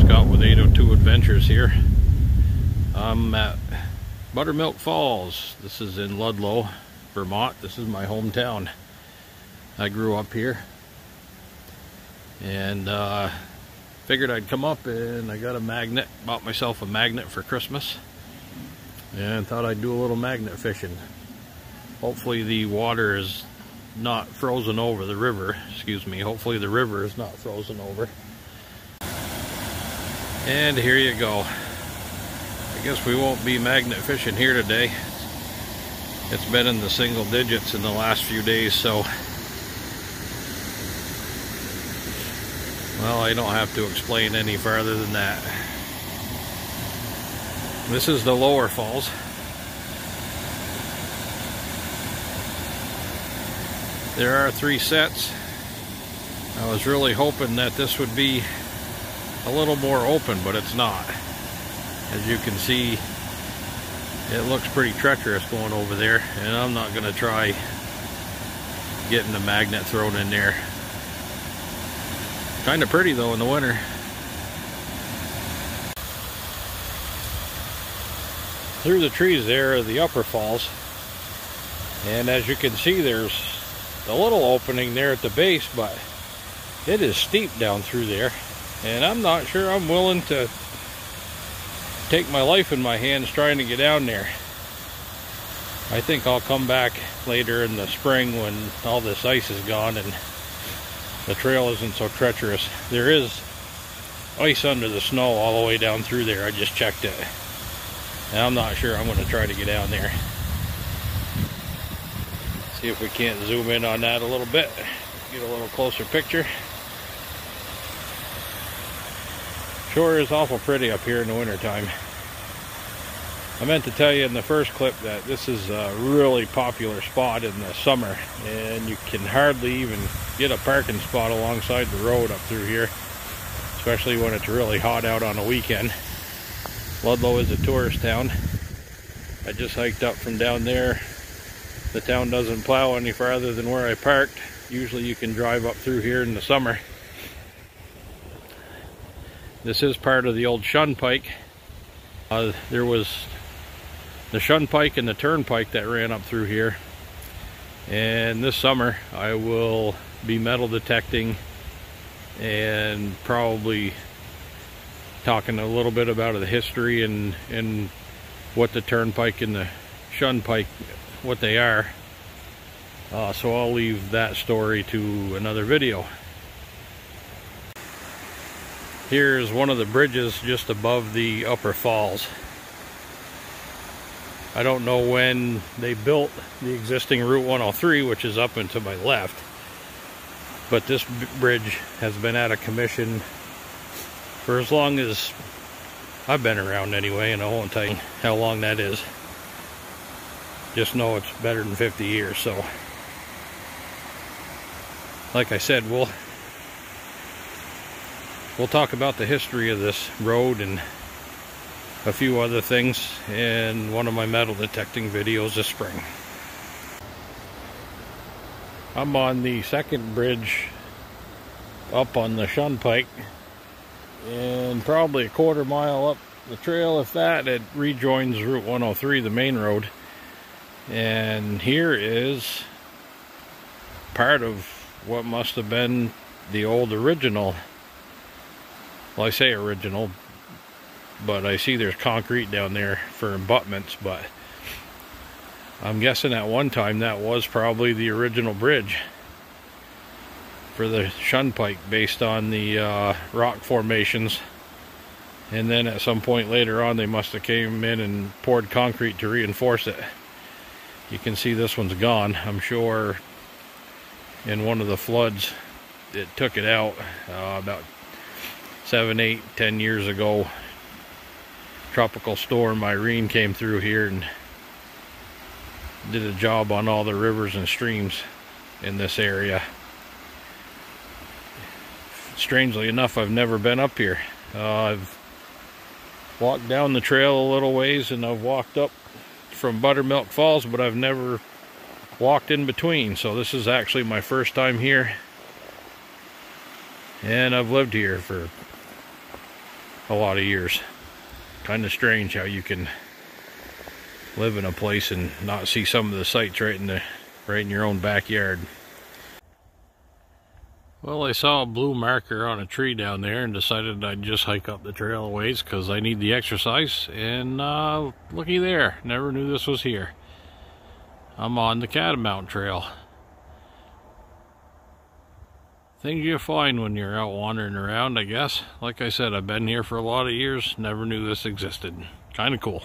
Scott with 802 Adventures here. I'm at Buttermilk Falls. This is in Ludlow, Vermont. This is my hometown. I grew up here and figured I'd come up, and I got a magnet, bought myself a magnet for Christmas, and thought I'd do a little magnet fishing. Hopefully the water is not frozen over, the river, excuse me, hopefully the river is not frozen over. And here you go. I guess we won't be magnet fishing here today. It's been in the single digits in the last few days, so well, I don't have to explain any farther than that. This is the lower falls. There are 3 sets. I was really hoping that this would be a little more open, but it's not. As you can see, it looks pretty treacherous going over there, and I'm not going to try getting the magnet thrown in there. Kind of pretty though in the winter. Through the trees there are the upper falls, and as you can see, there's a little opening there at the base, but it is steep down through there, and I'm not sure I'm willing to take my life in my hands trying to get down there. I think I'll come back later in the spring when all this ice is gone and the trail isn't so treacherous. There is ice under the snow all the way down through there. I just checked it, and I'm not sure I'm going to try to get down there. See if we can't zoom in on that a little bit, get a little closer picture. Sure is awful pretty up here in the wintertime. I meant to tell you in the first clip that this is a really popular spot in the summer, and you can hardly even get a parking spot alongside the road up through here, especially when it's really hot out on a weekend. Ludlow is a tourist town. I just hiked up from down there. The town doesn't plow any farther than where I parked. Usually you can drive up through here in the summer. This is part of the old Shunpike. There was the Shunpike and the Turnpike that ran up through here. And this summer I will be metal detecting and probably talking a little bit about the history and what the Turnpike and the Shunpike, what they are. So I'll leave that story to another video. Here's one of the bridges just above the upper falls. I don't know when they built the existing Route 103, which is up and to my left, but this bridge has been out of commission for as long as I've been around anyway, and I won't tell you how long that is. Just know it's better than 50 years, so like I said, we'll talk about the history of this road and a few other things in one of my metal detecting videos this spring. I'm on the second bridge up on the Shunpike, and probably a quarter mile up the trail, if that, it rejoins Route 103, the main road. And here is part of what must have been the old original. Well, I say original, but I see there's concrete down there for abutments, but I'm guessing at one time that was probably the original bridge for the Shunpike, based on the rock formations. And then at some point later on they must have came in and poured concrete to reinforce it. You can see this one's gone. I'm sure in one of the floods it took it out about 7, 8, 10 years ago. Tropical storm Irene came through here and did a job on all the rivers and streams in this area. Strangely enough, I've never been up here. I've walked down the trail a little ways, and I've walked up from Buttermilk Falls, but I've never walked in between. So this is actually my first time here, and I've lived here for a lot of years. Kind of strange how you can live in a place and not see some of the sights right in your own backyard. Well, I saw a blue marker on a tree down there and decided I'd just hike up the trail a ways because I need the exercise. And looky there, never knew this was here. I'm on the Catamount Trail. Things you find when you're out wandering around, I guess. Like I said, I've been here for a lot of years, never knew this existed. Kind of cool.